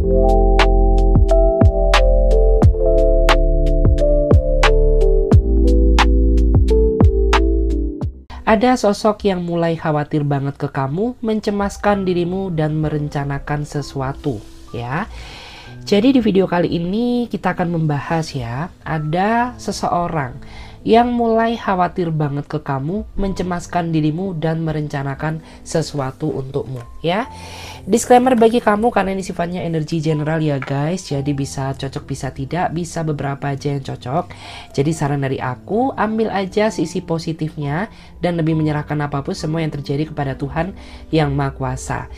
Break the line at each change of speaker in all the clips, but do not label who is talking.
Ada sosok yang mulai khawatir banget ke kamu, mencemaskan dirimu dan merencanakan sesuatu, ya. Jadi di video kali ini kita akan membahas ya, ada seseorang yang mulai khawatir banget ke kamu, mencemaskan dirimu dan merencanakan sesuatu untukmu, ya. Disclaimer bagi kamu karena ini sifatnya energi general ya guys, jadi bisa cocok bisa tidak, bisa beberapa aja yang cocok. Jadi saran dari aku, ambil aja sisi positifnya dan lebih menyerahkan apapun semua yang terjadi kepada Tuhan yang Maha Kuasa.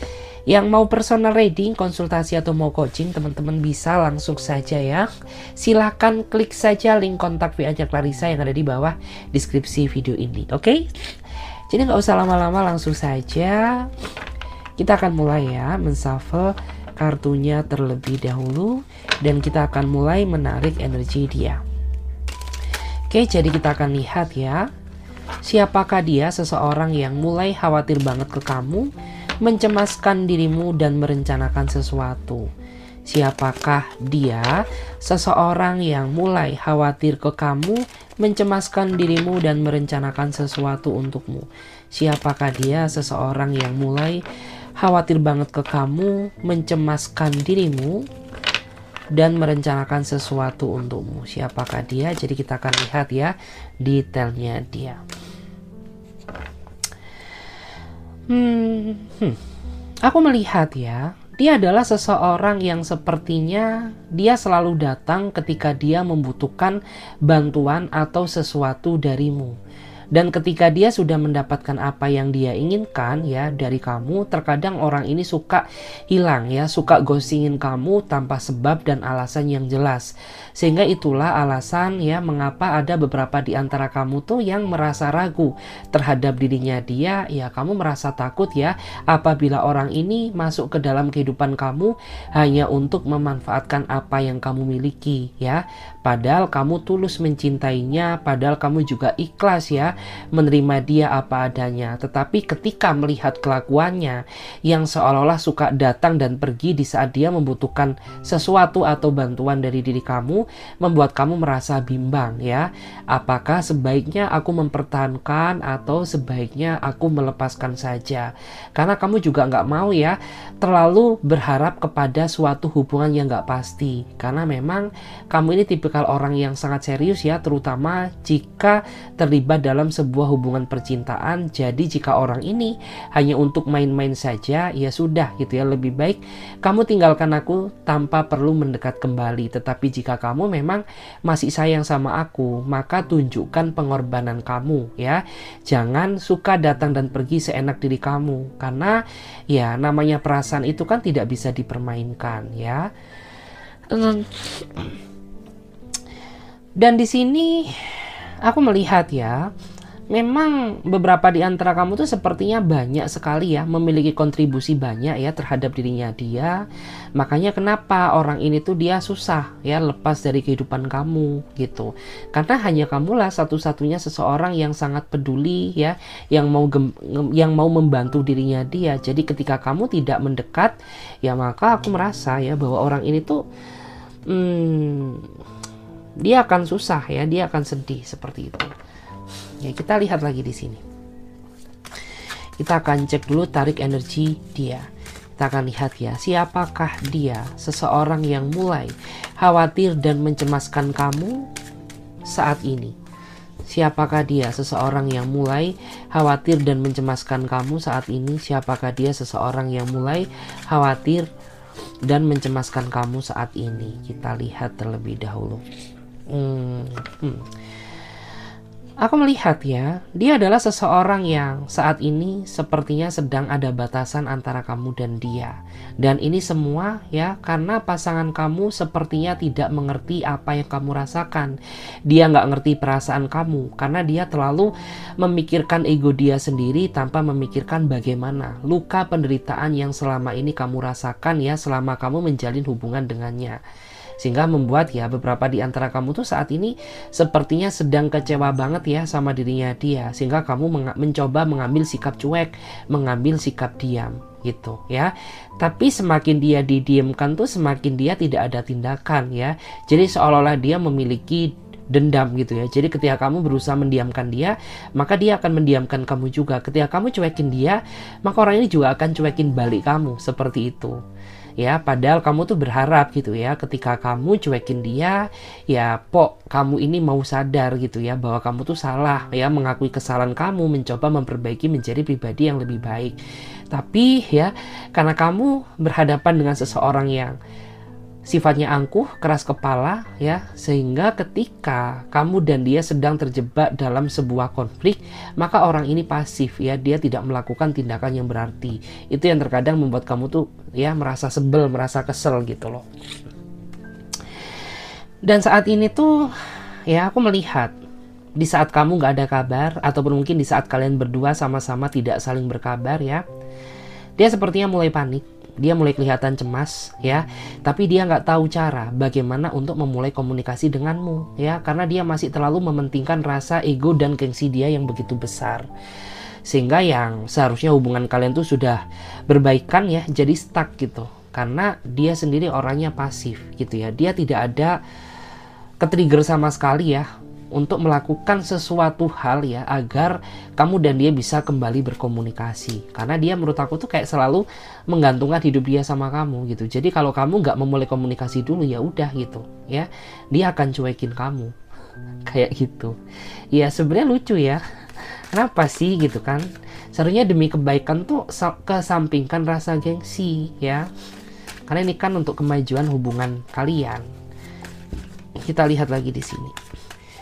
Yang mau personal reading, konsultasi atau mau coaching, teman-teman bisa langsung saja ya. Silahkan klik saja link kontak WA-nya Clarissa yang ada di bawah deskripsi video ini, oke? Jadi nggak usah lama-lama, langsung saja kita akan mulai ya, menshuffle kartunya terlebih dahulu dan kita akan mulai menarik energi dia. Oke, jadi kita akan lihat ya, siapakah dia, seseorang yang mulai khawatir banget ke kamu, mencemaskan dirimu dan merencanakan sesuatu. Siapakah dia, seseorang yang mulai khawatir ke kamu, mencemaskan dirimu dan merencanakan sesuatu untukmu. Siapakah dia, seseorang yang mulai khawatir banget ke kamu, mencemaskan dirimu dan merencanakan sesuatu untukmu. Siapakah dia? Jadi kita akan lihat ya detailnya dia. Aku melihat ya, dia adalah seseorang yang sepertinya dia selalu datang ketika dia membutuhkan bantuan atau sesuatu darimu. Dan ketika dia sudah mendapatkan apa yang dia inginkan ya dari kamu, terkadang orang ini suka hilang ya, suka ghostingin kamu tanpa sebab dan alasan yang jelas. Sehingga itulah alasan ya mengapa ada beberapa di antara kamu tuh yang merasa ragu terhadap dirinya dia. Ya kamu merasa takut ya apabila orang ini masuk ke dalam kehidupan kamu hanya untuk memanfaatkan apa yang kamu miliki ya. Padahal kamu tulus mencintainya, padahal kamu juga ikhlas ya menerima dia apa adanya. Tetapi ketika melihat kelakuannya yang seolah-olah suka datang dan pergi di saat dia membutuhkan sesuatu atau bantuan dari diri kamu, membuat kamu merasa bimbang ya. Apakah sebaiknya aku mempertahankan atau sebaiknya aku melepaskan saja? Karena kamu juga nggak mau ya terlalu berharap kepada suatu hubungan yang nggak pasti. Karena memang kamu ini tipikal orang yang sangat serius ya, terutama jika terlibat dalam sebuah hubungan percintaan. Jadi jika orang ini hanya untuk main-main saja, ya sudah gitu ya, lebih baik kamu tinggalkan aku tanpa perlu mendekat kembali. Tetapi jika kamu memang masih sayang sama aku, maka tunjukkan pengorbanan kamu ya. Jangan suka datang dan pergi seenak diri kamu, karena ya namanya perasaan itu kan tidak bisa dipermainkan ya. Dan di sini aku melihat ya, memang beberapa di antara kamu tuh sepertinya banyak sekali ya, memiliki kontribusi banyak ya terhadap dirinya dia. Makanya kenapa orang ini tuh dia susah ya lepas dari kehidupan kamu gitu. Karena hanya kamulah satu-satunya seseorang yang sangat peduli ya, yang mau membantu dirinya dia. Jadi ketika kamu tidak mendekat, ya maka aku merasa ya bahwa orang ini tuh dia akan susah ya, dia akan sedih seperti itu. Ya, kita lihat lagi di sini. Kita akan cek dulu, tarik energi dia. Kita akan lihat ya, siapakah dia, seseorang yang mulai khawatir dan mencemaskan kamu saat ini. Siapakah dia, seseorang yang mulai khawatir dan mencemaskan kamu saat ini. Siapakah dia, seseorang yang mulai khawatir dan mencemaskan kamu saat ini. Kita lihat terlebih dahulu. Aku melihat ya, dia adalah seseorang yang saat ini sepertinya sedang ada batasan antara kamu dan dia. Dan ini semua ya karena pasangan kamu sepertinya tidak mengerti apa yang kamu rasakan. Dia nggak ngerti perasaan kamu karena dia terlalu memikirkan ego dia sendiri tanpa memikirkan bagaimana luka penderitaan yang selama ini kamu rasakan ya selama kamu menjalin hubungan dengannya. Sehingga membuat ya beberapa di antara kamu tuh saat ini sepertinya sedang kecewa banget ya sama dirinya dia. Sehingga kamu mencoba mengambil sikap cuek, mengambil sikap diam gitu ya. Tapi semakin dia didiamkan tuh semakin dia tidak ada tindakan ya. Jadi seolah-olah dia memiliki dendam gitu ya. Jadi ketika kamu berusaha mendiamkan dia, maka dia akan mendiamkan kamu juga. Ketika kamu cuekin dia, maka orang ini juga akan cuekin balik kamu, seperti itu. Ya, padahal kamu tuh berharap gitu ya, ketika kamu cuekin dia, ya kamu ini mau sadar gitu ya, bahwa kamu tuh salah ya, mengakui kesalahan kamu, mencoba memperbaiki menjadi pribadi yang lebih baik. Tapi ya, karena kamu berhadapan dengan seseorang yang sifatnya angkuh, keras kepala ya, sehingga ketika kamu dan dia sedang terjebak dalam sebuah konflik, maka orang ini pasif ya, dia tidak melakukan tindakan yang berarti. Itu yang terkadang membuat kamu tuh ya merasa sebel, merasa kesel gitu loh. Dan saat ini tuh ya aku melihat di saat kamu gak ada kabar, ataupun mungkin di saat kalian berdua sama-sama tidak saling berkabar ya, dia sepertinya mulai panik. Dia mulai kelihatan cemas ya, tapi dia nggak tahu cara bagaimana untuk memulai komunikasi denganmu ya, karena dia masih terlalu mementingkan rasa ego dan gengsi dia yang begitu besar, sehingga yang seharusnya hubungan kalian tuh sudah berbaikan ya jadi stuck gitu, karena dia sendiri orangnya pasif gitu ya. Dia tidak ada ketrigger sama sekali ya untuk melakukan sesuatu hal ya agar kamu dan dia bisa kembali berkomunikasi, karena dia menurut aku tuh kayak selalu menggantungkan hidup dia sama kamu gitu. Jadi kalau kamu nggak memulai komunikasi dulu, ya udah gitu ya, dia akan cuekin kamu kayak gitu ya. Sebenarnya lucu ya, kenapa sih gitu kan? Seharusnya demi kebaikan tuh kesampingkan rasa gengsi ya, karena ini kan untuk kemajuan hubungan kalian. Kita lihat lagi di sini.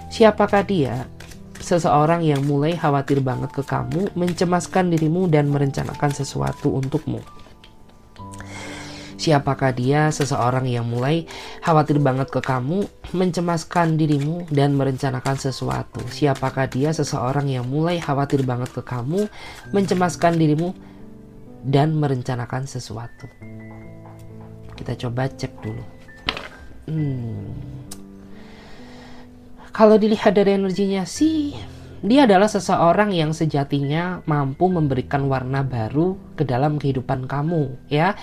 Siapakah dia? Seseorang yang mulai khawatir banget ke kamu, mencemaskan dirimu dan merencanakan sesuatu untukmu. Siapakah dia? Seseorang yang mulai khawatir banget ke kamu, mencemaskan dirimu dan merencanakan sesuatu. Siapakah dia? Seseorang yang mulai khawatir banget ke kamu, mencemaskan dirimu dan merencanakan sesuatu. Kita coba cek dulu. Kalau dilihat dari energinya sih, dia adalah seseorang yang sejatinya mampu memberikan warna baru ke dalam kehidupan kamu ya.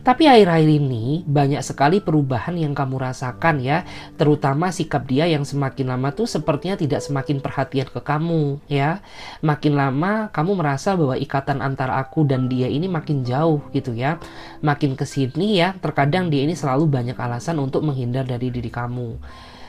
Tapi akhir-akhir ini banyak sekali perubahan yang kamu rasakan ya, terutama sikap dia yang semakin lama tuh sepertinya tidak semakin perhatian ke kamu ya. Makin lama kamu merasa bahwa ikatan antara aku dan dia ini makin jauh gitu ya. Makin kesini ya, terkadang dia ini selalu banyak alasan untuk menghindar dari diri kamu.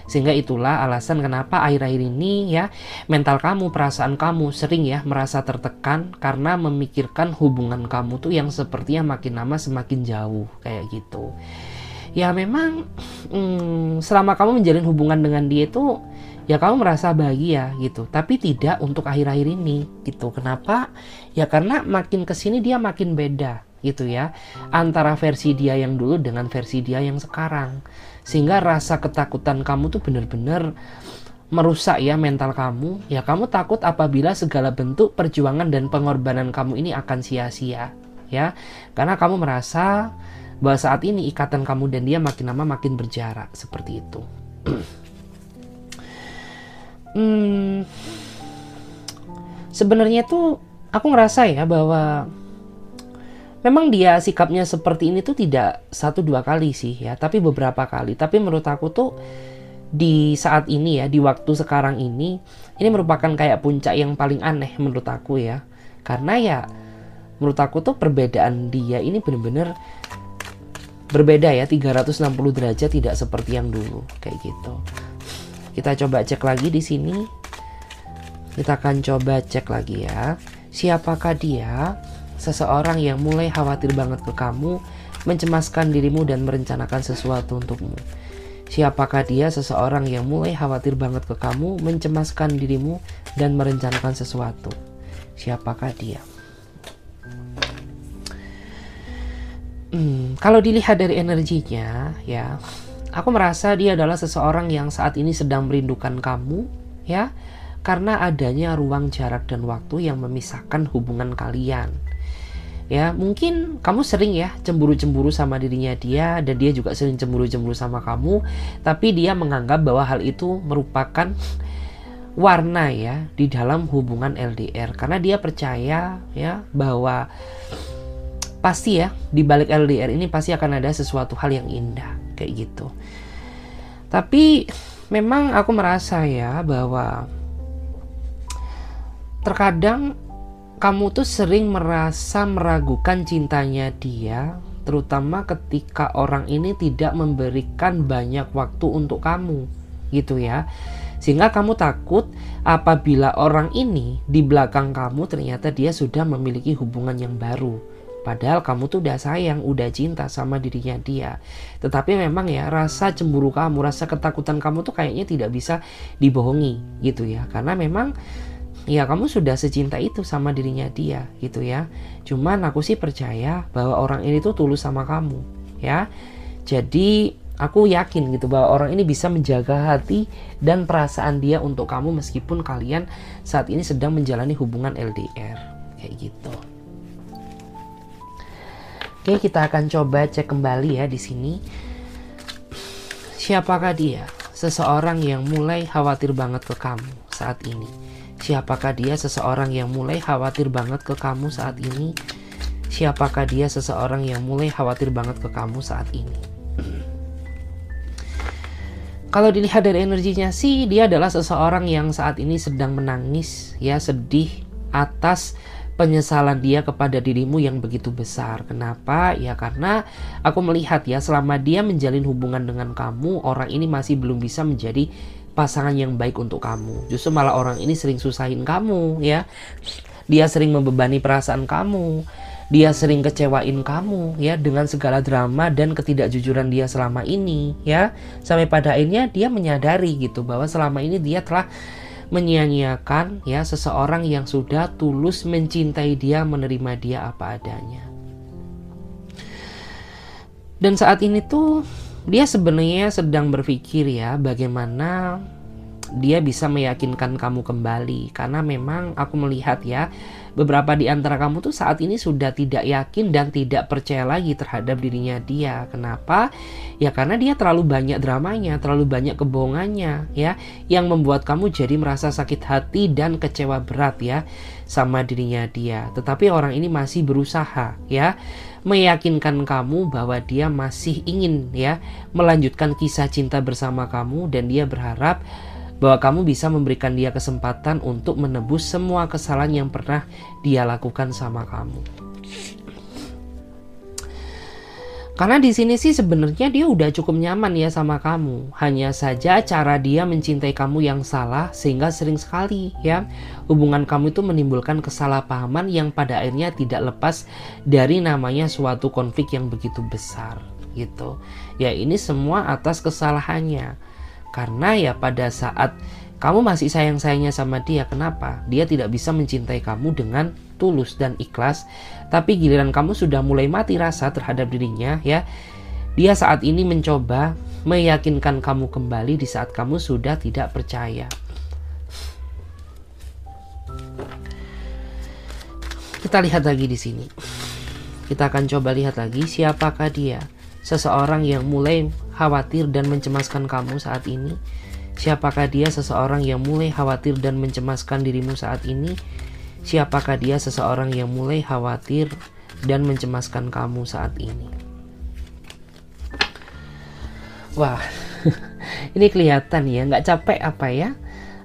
Sehingga itulah alasan kenapa akhir-akhir ini ya, mental kamu, perasaan kamu sering ya merasa tertekan karena memikirkan hubungan kamu tuh yang sepertinya makin lama semakin jauh kayak gitu. Ya memang selama kamu menjalin hubungan dengan dia itu ya kamu merasa bahagia gitu, tapi tidak untuk akhir-akhir ini gitu. Kenapa? Ya karena makin kesini dia makin beda gitu ya, antara versi dia yang dulu dengan versi dia yang sekarang. Sehingga rasa ketakutan kamu tuh benar-benar merusak ya mental kamu. Ya kamu takut apabila segala bentuk perjuangan dan pengorbanan kamu ini akan sia-sia ya, karena kamu merasa bahwa saat ini ikatan kamu dan dia makin lama makin berjarak seperti itu. Sebenarnya tuh aku ngerasa ya bahwa memang dia sikapnya seperti ini tuh tidak 1-2 kali sih ya, tapi beberapa kali. Tapi menurut aku tuh di saat ini ya, di waktu sekarang ini merupakan kayak puncak yang paling aneh menurut aku ya. Karena ya menurut aku tuh perbedaan dia ini bener-bener berbeda ya, 360 derajat, tidak seperti yang dulu kayak gitu. Kita coba cek lagi di sini. Kita akan coba cek lagi ya. Siapakah dia? Seseorang yang mulai khawatir banget ke kamu, mencemaskan dirimu dan merencanakan sesuatu untukmu. Siapakah dia? Seseorang yang mulai khawatir banget ke kamu, mencemaskan dirimu dan merencanakan sesuatu. Siapakah dia? Kalau dilihat dari energinya ya, aku merasa dia adalah seseorang yang saat ini sedang merindukan kamu ya, karena adanya ruang jarak dan waktu yang memisahkan hubungan kalian. Ya mungkin kamu sering ya cemburu-cemburu sama dirinya dia, dan dia juga sering cemburu-cemburu sama kamu, tapi dia menganggap bahwa hal itu merupakan warna ya di dalam hubungan LDR, karena dia percaya ya bahwa pasti ya di balik LDR ini pasti akan ada sesuatu hal yang indah kayak gitu. Tapi memang aku merasa ya bahwa terkadang kamu tuh sering merasa meragukan cintanya dia, terutama ketika orang ini tidak memberikan banyak waktu untuk kamu gitu ya. Sehingga kamu takut apabila orang ini di belakang kamu ternyata dia sudah memiliki hubungan yang baru. Padahal kamu tuh udah sayang, udah cinta sama dirinya dia. Tetapi memang ya rasa cemburu kamu, rasa ketakutan kamu tuh kayaknya tidak bisa dibohongi gitu ya. Karena memang ya kamu sudah secinta itu sama dirinya dia gitu ya. Cuman aku sih percaya bahwa orang ini tuh tulus sama kamu ya. Jadi aku yakin gitu bahwa orang ini bisa menjaga hati dan perasaan dia untuk kamu meskipun kalian saat ini sedang menjalani hubungan LDR kayak gitu. Oke, kita akan coba cek kembali ya di sini. Siapakah dia? Seseorang yang mulai khawatir banget ke kamu saat ini. Siapakah dia? Seseorang yang mulai khawatir banget ke kamu saat ini. Siapakah dia? Seseorang yang mulai khawatir banget ke kamu saat ini. Kalau dilihat dari energinya sih, dia adalah seseorang yang saat ini sedang menangis ya, sedih atas penyesalan dia kepada dirimu yang begitu besar. Kenapa? Ya karena aku melihat ya selama dia menjalin hubungan dengan kamu, orang ini masih belum bisa menjadi pasangan yang baik untuk kamu. Justru malah orang ini sering susahin kamu ya. Dia sering membebani perasaan kamu. Dia sering kecewain kamu ya dengan segala drama dan ketidakjujuran dia selama ini ya. Sampai pada akhirnya dia menyadari gitu bahwa selama ini dia telah menyia-nyiakan ya seseorang yang sudah tulus mencintai dia, menerima dia apa adanya. Dan saat ini tuh dia sebenarnya sedang berpikir ya bagaimana dia bisa meyakinkan kamu kembali. Karena memang aku melihat ya beberapa di antara kamu tuh saat ini sudah tidak yakin dan tidak percaya lagi terhadap dirinya dia. Kenapa? Ya karena dia terlalu banyak dramanya, terlalu banyak kebohongannya ya, yang membuat kamu jadi merasa sakit hati dan kecewa berat ya sama dirinya dia. Tetapi orang ini masih berusaha ya meyakinkan kamu bahwa dia masih ingin ya melanjutkan kisah cinta bersama kamu, dan dia berharap bahwa kamu bisa memberikan dia kesempatan untuk menebus semua kesalahan yang pernah dia lakukan sama kamu. Karena di sini sih sebenarnya dia udah cukup nyaman ya sama kamu. Hanya saja cara dia mencintai kamu yang salah, sehingga sering sekali ya hubungan kamu itu menimbulkan kesalahpahaman yang pada akhirnya tidak lepas dari namanya suatu konflik yang begitu besar gitu. Ya ini semua atas kesalahannya. Karena ya pada saat kamu masih sayang-sayangnya sama dia, kenapa? Dia tidak bisa mencintai kamu dengan tulus dan ikhlas. Tapi giliran kamu sudah mulai mati rasa terhadap dirinya ya, dia saat ini mencoba meyakinkan kamu kembali di saat kamu sudah tidak percaya. Kita lihat lagi di sini. Kita akan coba lihat lagi siapakah dia. Seseorang yang mulai khawatir dan mencemaskan kamu saat ini. Siapakah dia? Seseorang yang mulai khawatir dan mencemaskan dirimu saat ini. Siapakah dia? Seseorang yang mulai khawatir dan mencemaskan kamu saat ini. Wah, ini kelihatan ya, nggak capek apa ya?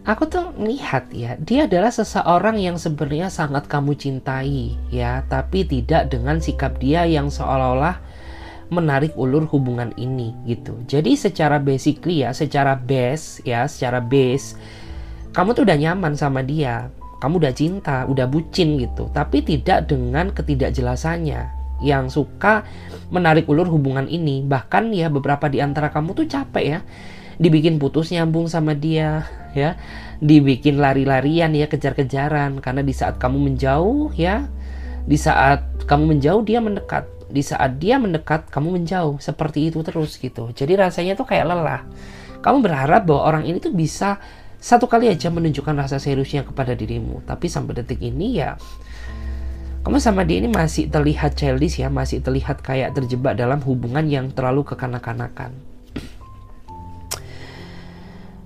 Aku tuh melihat ya, dia adalah seseorang yang sebenarnya sangat kamu cintai ya, tapi tidak dengan sikap dia yang seolah-olah menarik ulur hubungan ini gitu. Jadi secara basically ya, secara base, kamu tuh udah nyaman sama dia, kamu udah cinta, udah bucin gitu, tapi tidak dengan ketidakjelasannya yang suka menarik ulur hubungan ini. Bahkan ya beberapa di antara kamu tuh capek ya dibikin putus nyambung sama dia ya, dibikin lari-larian ya, kejar-kejaran, karena di saat kamu menjauh ya, di saat kamu menjauh dia mendekat, di saat dia mendekat kamu menjauh, seperti itu terus gitu. Jadi rasanya tuh kayak lelah. Kamu berharap bahwa orang ini tuh bisa satu kali aja menunjukkan rasa seriusnya kepada dirimu, tapi sampai detik ini ya kamu sama dia ini masih terlihat childish ya, masih terlihat kayak terjebak dalam hubungan yang terlalu kekanak-kanakan.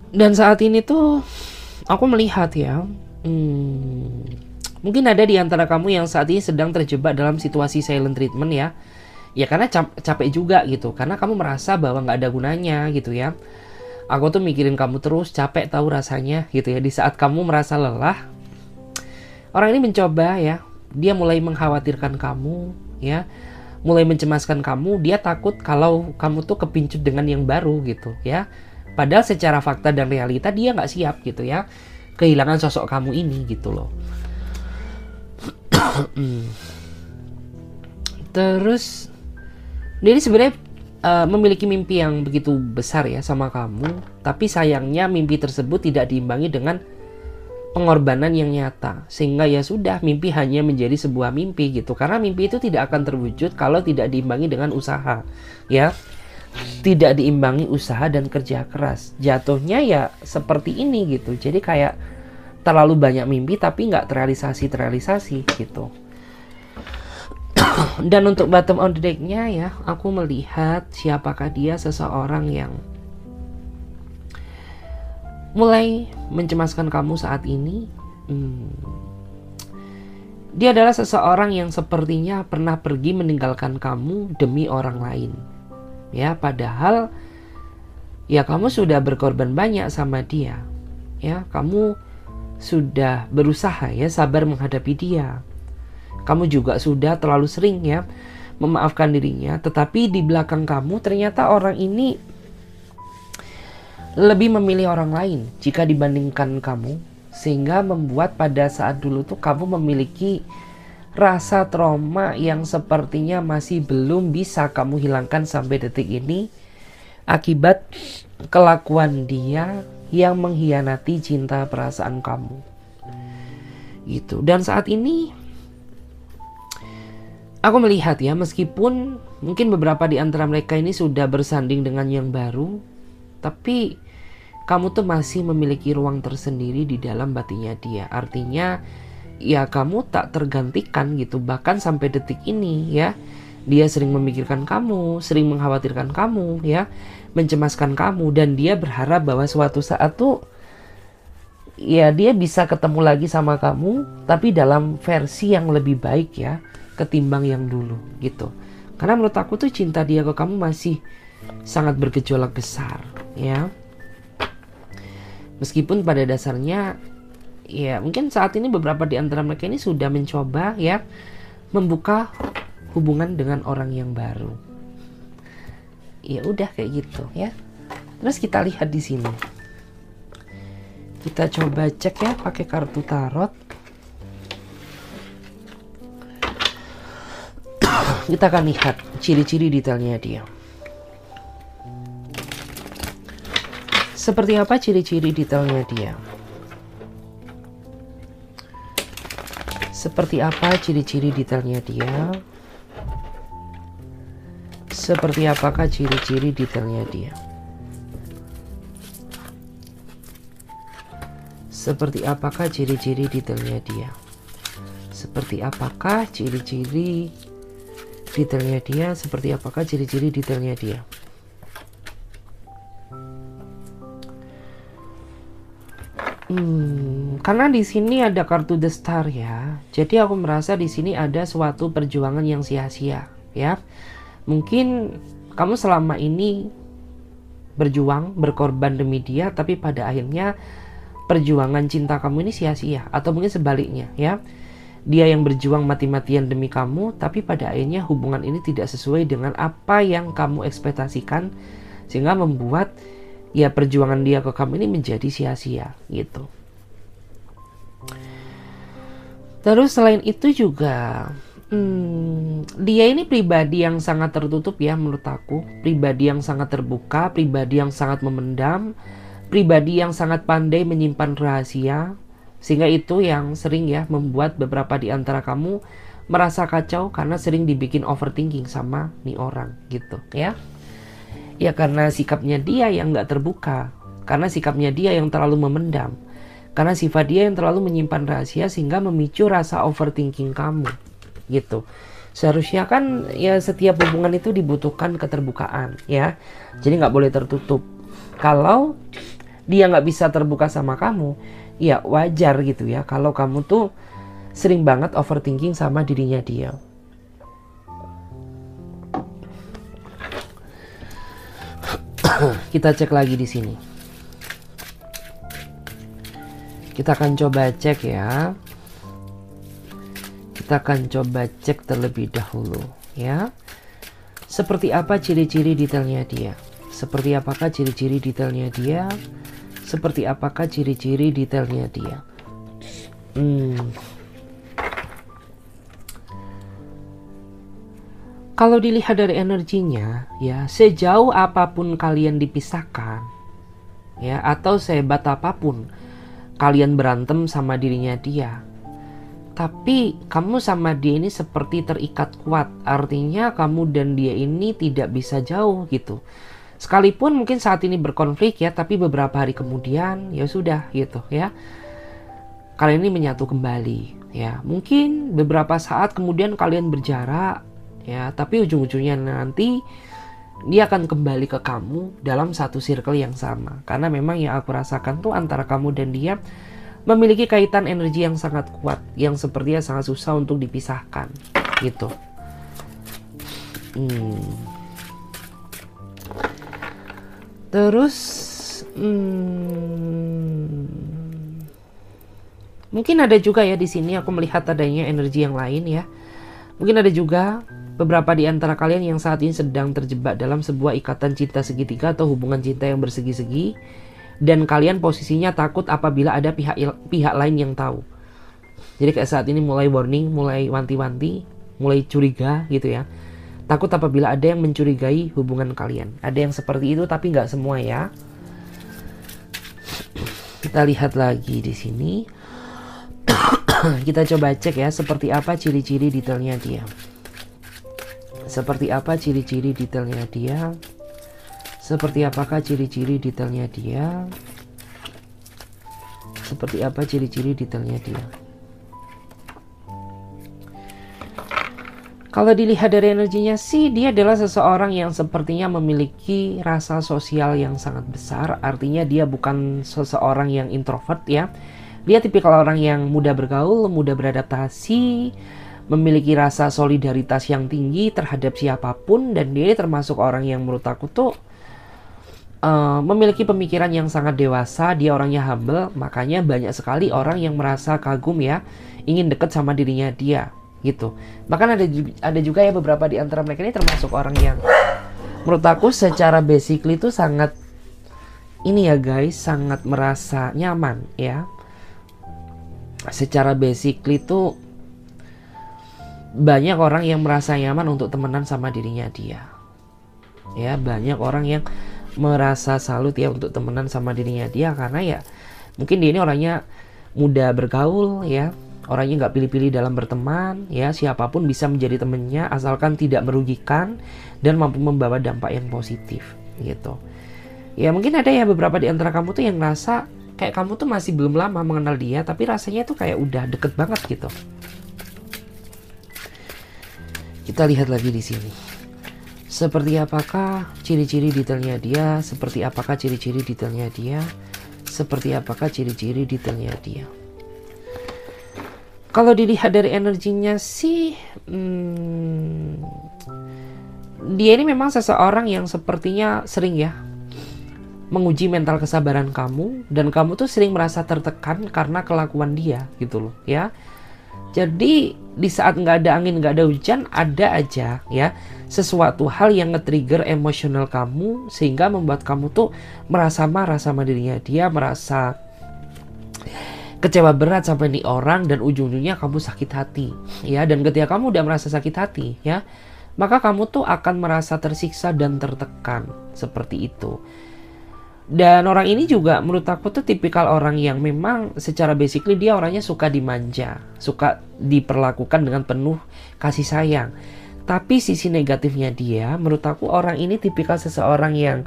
Dan saat ini tuh aku melihat ya, Mungkin ada di antara kamu yang saat ini sedang terjebak dalam situasi silent treatment ya. Ya karena capek juga gitu, karena kamu merasa bahwa nggak ada gunanya gitu ya. Aku tuh mikirin kamu terus, capek tahu rasanya gitu ya. Di saat kamu merasa lelah, orang ini mencoba ya, dia mulai mengkhawatirkan kamu ya, mulai mencemaskan kamu. Dia takut kalau kamu tuh kepincut dengan yang baru gitu ya. Padahal secara fakta dan realita dia nggak siap gitu ya, kehilangan sosok kamu ini gitu loh. Terus dia ini sebenarnya memiliki mimpi yang begitu besar ya sama kamu, tapi sayangnya mimpi tersebut tidak diimbangi dengan pengorbanan yang nyata, sehingga ya sudah, mimpi hanya menjadi sebuah mimpi gitu. Karena mimpi itu tidak akan terwujud kalau tidak diimbangi dengan usaha ya, tidak diimbangi usaha dan kerja keras. Jatuhnya ya seperti ini gitu. Jadi kayak terlalu banyak mimpi tapi nggak terrealisasi gitu. Dan untuk bottom of the deck-nya ya, aku melihat siapakah dia, seseorang yang mulai mencemaskan kamu saat ini. Dia adalah seseorang yang sepertinya pernah pergi meninggalkan kamu demi orang lain. Ya, padahal ya kamu sudah berkorban banyak sama dia. Ya, kamu sudah berusaha ya sabar menghadapi dia. Kamu juga sudah terlalu sering ya memaafkan dirinya, tetapi di belakang kamu ternyata orang ini lebih memilih orang lain jika dibandingkan kamu, sehingga membuat pada saat dulu tuh kamu memiliki rasa trauma yang sepertinya masih belum bisa kamu hilangkan sampai detik ini akibat kelakuan dia yang mengkhianati cinta perasaan kamu gitu. Dan saat ini aku melihat ya, meskipun mungkin beberapa di antara mereka ini sudah bersanding dengan yang baru, tapi kamu tuh masih memiliki ruang tersendiri di dalam batinnya dia. Artinya ya kamu tak tergantikan gitu, bahkan sampai detik ini ya. Dia sering memikirkan kamu, sering mengkhawatirkan kamu ya, mencemaskan kamu, dan dia berharap bahwa suatu saat tuh ya dia bisa ketemu lagi sama kamu, tapi dalam versi yang lebih baik ya, ketimbang yang dulu gitu. Karena menurut aku tuh cinta dia ke kamu masih sangat bergejolak besar ya. Meskipun pada dasarnya ya mungkin saat ini beberapa di antara mereka ini sudah mencoba ya membuka hubungan dengan orang yang baru. Ya udah kayak gitu ya. Terus kita lihat di sini. Kita coba cek ya pakai kartu tarot. Kita akan lihat ciri-ciri detailnya dia. Seperti apa ciri-ciri detailnya dia? Seperti apa ciri-ciri detailnya dia? Seperti apakah ciri-ciri detailnya dia? Seperti apakah ciri-ciri detailnya dia? Seperti apakah ciri-ciri detailnya dia? Seperti apakah ciri-ciri detailnya dia? Karena di sini ada kartu The Star ya. Jadi aku merasa di sini ada suatu perjuangan yang sia-sia ya. Mungkin kamu selama ini berjuang, berkorban demi dia, tapi pada akhirnya perjuangan cinta kamu ini sia-sia. Atau mungkin sebaliknya ya. Dia yang berjuang mati-matian demi kamu, tapi pada akhirnya hubungan ini tidak sesuai dengan apa yang kamu ekspektasikan, sehingga membuat ya perjuangan dia ke kamu ini menjadi sia-sia gitu. Terus selain itu juga dia ini pribadi yang sangat tertutup ya menurut aku. Pribadi yang sangat terbuka, pribadi yang sangat memendam, pribadi yang sangat pandai menyimpan rahasia. Sehingga itu yang sering ya membuat beberapa di antara kamu merasa kacau karena sering dibikin overthinking sama nih orang gitu ya. Ya karena sikapnya dia yang gak terbuka, karena sikapnya dia yang terlalu memendam, karena sifat dia yang terlalu menyimpan rahasia sehingga memicu rasa overthinking kamu gitu. Seharusnya kan ya setiap hubungan itu dibutuhkan keterbukaan ya. Jadi gak boleh tertutup. Kalau dia gak bisa terbuka sama kamu, ya wajar gitu ya kalau kamu tuh sering banget overthinking sama dirinya dia. Kita cek lagi di sini. Kita akan coba cek ya. Kita akan coba cek terlebih dahulu ya. Seperti apa ciri-ciri detailnya dia? Seperti apakah ciri-ciri detailnya dia? Seperti apakah ciri-ciri detailnya dia? Kalau dilihat dari energinya, ya, sejauh apapun kalian dipisahkan, ya, atau sehebat apapun kalian berantem sama dirinya dia, tapi kamu sama dia ini seperti terikat kuat. Artinya kamu dan dia ini tidak bisa jauh gitu. Sekalipun mungkin saat ini berkonflik ya, tapi beberapa hari kemudian ya sudah gitu ya. Kalian ini menyatu kembali ya. Mungkin beberapa saat kemudian kalian berjarak ya, tapi ujung-ujungnya nanti dia akan kembali ke kamu dalam satu circle yang sama. Karena memang yang aku rasakan tuh antara kamu dan dia memiliki kaitan energi yang sangat kuat, yang sepertinya sangat susah untuk dipisahkan gitu. Terus mungkin ada juga ya di sini aku melihat adanya energi yang lain ya. Mungkin ada juga beberapa di antara kalian yang saat ini sedang terjebak dalam sebuah ikatan cinta segitiga atau hubungan cinta yang bersegi-segi, dan kalian posisinya takut apabila ada pihak lain yang tahu. Jadi kayak saat ini mulai warning, mulai wanti-wanti, mulai curiga gitu ya. Takut apabila ada yang mencurigai hubungan kalian. Ada yang seperti itu tapi nggak semua ya. Kita lihat lagi di sini. Kita coba cek ya seperti apa ciri-ciri detailnya dia. Seperti apa ciri-ciri detailnya dia? Seperti apakah ciri-ciri detailnya dia? Seperti apa ciri-ciri detailnya dia? Kalau dilihat dari energinya sih, dia adalah seseorang yang sepertinya memiliki rasa sosial yang sangat besar. Artinya dia bukan seseorang yang introvert ya. Dia tipikal orang yang mudah bergaul, mudah beradaptasi, memiliki rasa solidaritas yang tinggi terhadap siapapun, dan dia termasuk orang yang menurut aku tuh memiliki pemikiran yang sangat dewasa. Dia orangnya humble, makanya banyak sekali orang yang merasa kagum ya, ingin dekat sama dirinya dia gitu. Bahkan ada juga ya beberapa di antara mereka ini termasuk orang yang menurut aku secara basically itu sangat ini ya guys, sangat merasa nyaman ya. Secara basically tuh banyak orang yang merasa nyaman untuk temenan sama dirinya dia. Ya, banyak orang yang merasa salut ya untuk temenan sama dirinya dia, karena ya mungkin dia ini orangnya mudah bergaul ya, orangnya nggak pilih-pilih dalam berteman ya, siapapun bisa menjadi temennya asalkan tidak merugikan dan mampu membawa dampak yang positif gitu. Ya mungkin ada ya beberapa di antara kamu tuh yang ngerasa kayak kamu tuh masih belum lama mengenal dia, tapi rasanya tuh kayak udah deket banget gitu. Kita lihat lagi di sini. Seperti apakah ciri-ciri detailnya dia? Seperti apakah ciri-ciri detailnya dia? Seperti apakah ciri-ciri detailnya dia? Kalau dilihat dari energinya sih, dia ini memang seseorang yang sepertinya sering ya menguji mental kesabaran kamu, dan kamu tuh sering merasa tertekan karena kelakuan dia gitu loh ya. Jadi di saat nggak ada angin, nggak ada hujan, ada aja ya sesuatu hal yang nge-trigger emosional kamu sehingga membuat kamu tuh merasa marah sama dirinya dia, merasa kecewa berat sama nih orang, dan ujung-ujungnya kamu sakit hati ya. Dan ketika kamu udah merasa sakit hati ya, maka kamu tuh akan merasa tersiksa dan tertekan seperti itu. Dan orang ini juga menurut aku tuh tipikal orang yang memang secara basically dia orangnya suka dimanja, suka diperlakukan dengan penuh kasih sayang. Tapi sisi negatifnya dia, menurut aku orang ini tipikal seseorang yang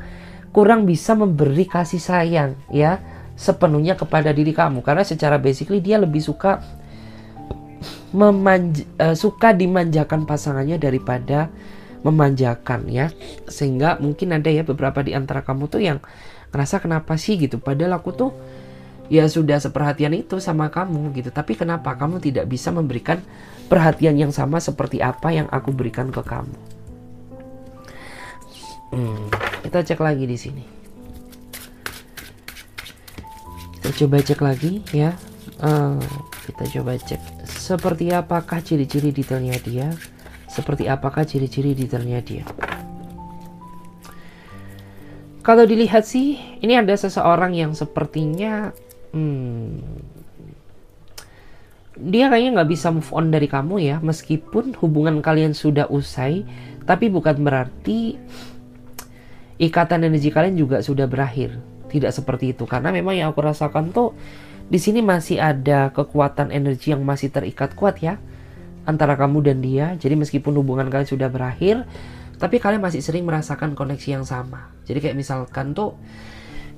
kurang bisa memberi kasih sayang ya sepenuhnya kepada diri kamu, karena secara basically dia lebih suka suka dimanjakan pasangannya daripada memanjakan ya. Sehingga mungkin ada ya beberapa di antara kamu tuh yang ngerasa kenapa sih gitu, padahal aku tuh ya sudah seperhatian itu sama kamu gitu. Tapi kenapa kamu tidak bisa memberikan perhatian yang sama seperti apa yang aku berikan ke kamu? Kita cek lagi di sini. Kita coba cek lagi ya. Kita coba cek seperti apakah ciri-ciri detailnya dia. Seperti apakah ciri-ciri detailnya dia. Kalau dilihat sih, ini ada seseorang yang sepertinya dia kayaknya nggak bisa move on dari kamu ya. Meskipun hubungan kalian sudah usai, tapi bukan berarti ikatan energi kalian juga sudah berakhir. Tidak seperti itu, karena memang yang aku rasakan tuh di sini masih ada kekuatan energi yang masih terikat kuat ya antara kamu dan dia. Jadi meskipun hubungan kalian sudah berakhir, tapi kalian masih sering merasakan koneksi yang sama. Jadi kayak misalkan tuh,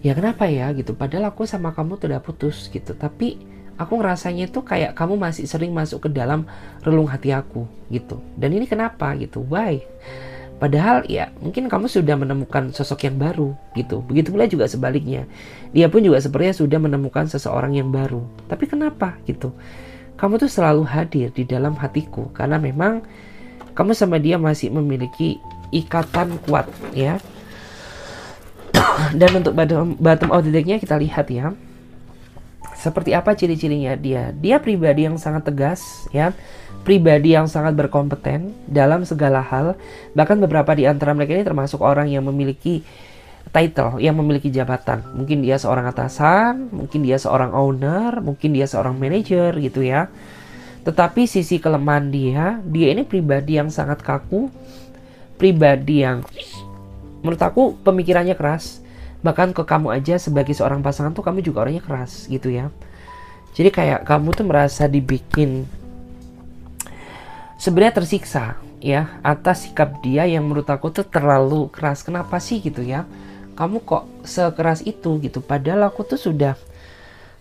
ya kenapa ya gitu, padahal aku sama kamu tuh udah putus gitu, tapi aku ngerasanya tuh kayak kamu masih sering masuk ke dalam relung hati aku gitu. Dan ini kenapa gitu, why? Padahal ya mungkin kamu sudah menemukan sosok yang baru gitu. Begitu pula juga sebaliknya. Dia pun juga sepertinya sudah menemukan seseorang yang baru. Tapi kenapa gitu? Kamu tuh selalu hadir di dalam hatiku karena memang kamu sama dia masih memiliki ikatan kuat ya. Dan untuk bottom of the deck-nya kita lihat ya. Seperti apa ciri-cirinya dia? Dia pribadi yang sangat tegas ya. Pribadi yang sangat berkompeten dalam segala hal. Bahkan beberapa di antara mereka ini termasuk orang yang memiliki title, yang memiliki jabatan. Mungkin dia seorang atasan, mungkin dia seorang owner, mungkin dia seorang manajer gitu ya. Tetapi sisi kelemahan dia ini pribadi yang sangat kaku. Pribadi yang menurut aku pemikirannya keras. Bahkan ke kamu aja sebagai seorang pasangan tuh kamu juga orangnya keras gitu ya. Jadi kayak kamu tuh merasa dibikin sebenarnya tersiksa ya atas sikap dia yang menurut aku tuh terlalu keras. Kenapa sih gitu ya? Kamu kok sekeras itu gitu? Padahal aku tuh sudah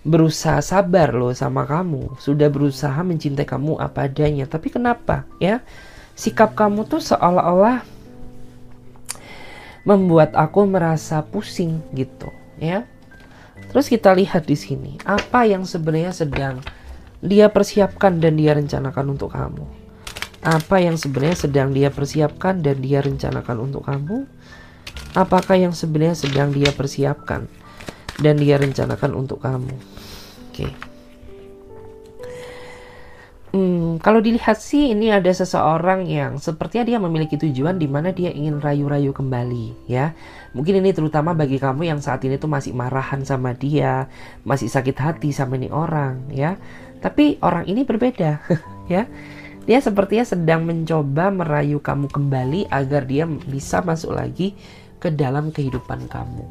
berusaha sabar loh sama kamu. Sudah berusaha mencintai kamu apa adanya. Tapi kenapa ya? Sikap kamu tuh seolah-olah membuat aku merasa pusing gitu ya. Terus kita lihat di sini apa yang sebenarnya sedang dia persiapkan dan dia rencanakan untuk kamu. Apa yang sebenarnya sedang dia persiapkan dan dia rencanakan untuk kamu? Apakah yang sebenarnya sedang dia persiapkan dan dia rencanakan untuk kamu? Oke. Kalau dilihat sih ini ada seseorang yang sepertinya dia memiliki tujuan di mana dia ingin rayu-rayu kembali ya. Mungkin ini terutama bagi kamu yang saat ini tuh masih marahan sama dia, masih sakit hati sama ini orang ya. Tapi orang ini berbeda ya. Dia sepertinya sedang mencoba merayu kamu kembali agar dia bisa masuk lagi ke dalam kehidupan kamu.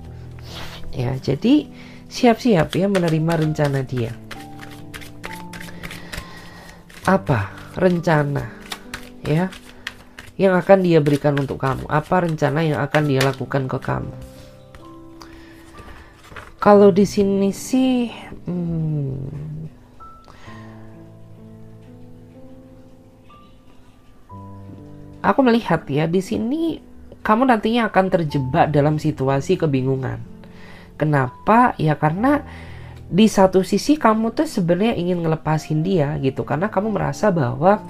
Ya, jadi siap-siap ya menerima rencana dia. Apa rencana ya yang akan dia berikan untuk kamu? Apa rencana yang akan dia lakukan ke kamu? Kalau di sini sih aku melihat ya di sini kamu nantinya akan terjebak dalam situasi kebingungan. Kenapa? Ya karena di satu sisi kamu tuh sebenarnya ingin ngelepasin dia gitu, karena kamu merasa bahwa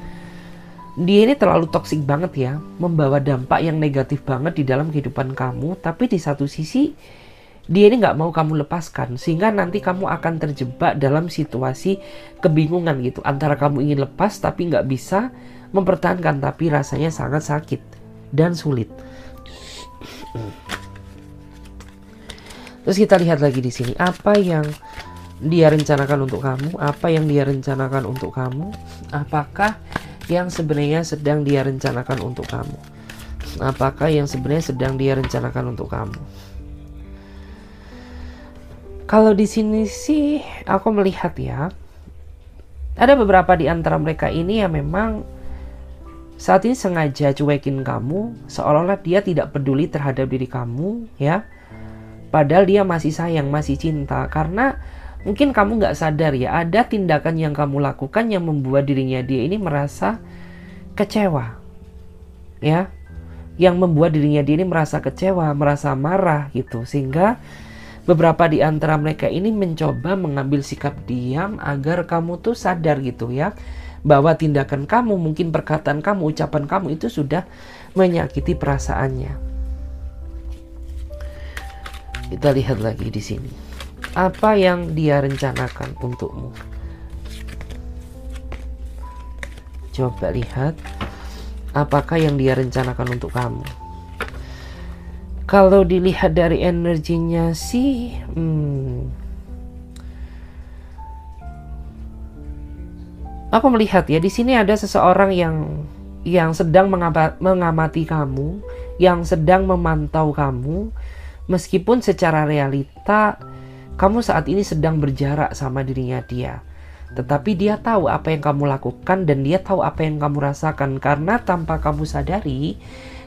dia ini terlalu toksik banget ya, membawa dampak yang negatif banget di dalam kehidupan kamu. Tapi di satu sisi dia ini nggak mau kamu lepaskan, sehingga nanti kamu akan terjebak dalam situasi kebingungan gitu, antara kamu ingin lepas tapi nggak bisa mempertahankan, tapi rasanya sangat sakit dan sulit. Terus kita lihat lagi di sini apa yang dia rencanakan untuk kamu, apa yang dia rencanakan untuk kamu, apakah yang sebenarnya sedang dia rencanakan untuk kamu, apakah yang sebenarnya sedang dia rencanakan untuk kamu. Kalau di sini sih aku melihat ya, ada beberapa di antara mereka ini yang memang saat ini sengaja cuekin kamu, seolah-olah dia tidak peduli terhadap diri kamu ya. Padahal dia masih sayang, masih cinta. Karena mungkin kamu nggak sadar ya, ada tindakan yang kamu lakukan yang membuat dirinya dia ini merasa kecewa ya, yang membuat dirinya dia ini merasa kecewa, merasa marah gitu. Sehingga beberapa di antara mereka ini mencoba mengambil sikap diam agar kamu tuh sadar gitu ya, bahwa tindakan kamu, mungkin perkataan kamu, ucapan kamu itu sudah menyakiti perasaannya. Kita lihat lagi di sini. Apa yang dia rencanakan untukmu? Coba lihat, apakah yang dia rencanakan untuk kamu? Kalau dilihat dari energinya sih, aku melihat ya, di sini ada seseorang yang sedang mengamati kamu, yang sedang memantau kamu, meskipun secara realita kamu saat ini sedang berjarak sama dirinya dia. Tetapi dia tahu apa yang kamu lakukan dan dia tahu apa yang kamu rasakan, karena tanpa kamu sadari,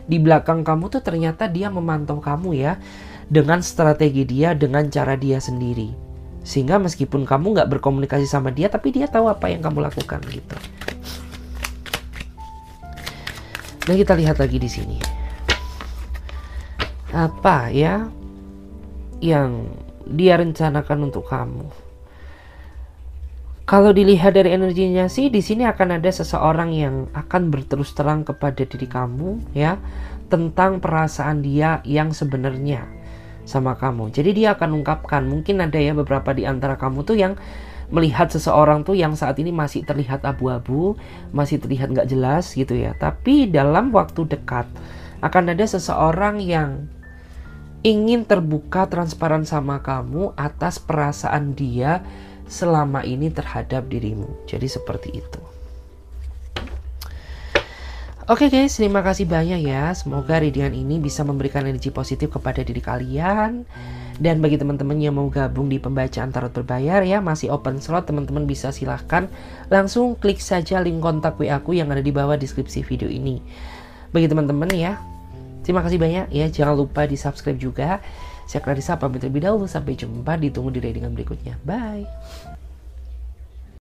di belakang kamu tuh ternyata dia memantau kamu ya, dengan strategi dia, dengan cara dia sendiri. Sehingga meskipun kamu nggak berkomunikasi sama dia, tapi dia tahu apa yang kamu lakukan gitu. Nah, kita lihat lagi di sini. Apa ya yang dia rencanakan untuk kamu? Kalau dilihat dari energinya sih, di sini akan ada seseorang yang akan berterus terang kepada diri kamu ya, tentang perasaan dia yang sebenarnya sama kamu. Jadi dia akan ungkapkan, mungkin ada ya beberapa di antara kamu tuh yang melihat seseorang tuh yang saat ini masih terlihat abu-abu, masih terlihat nggak jelas gitu ya. Tapi dalam waktu dekat akan ada seseorang yang ingin terbuka transparan sama kamu atas perasaan dia selama ini terhadap dirimu. Jadi seperti itu. Oke guys, terima kasih banyak ya. Semoga readingan ini bisa memberikan energi positif kepada diri kalian. Dan bagi teman-teman yang mau gabung di pembacaan tarot berbayar ya, masih open slot, teman-teman bisa silahkan langsung klik saja link kontak WA aku yang ada di bawah deskripsi video ini. Bagi teman-teman ya, terima kasih banyak ya. Jangan lupa di subscribe juga. Saya Clarissa pamit terlebih dahulu. Sampai jumpa, ditunggu di readingan berikutnya. Bye.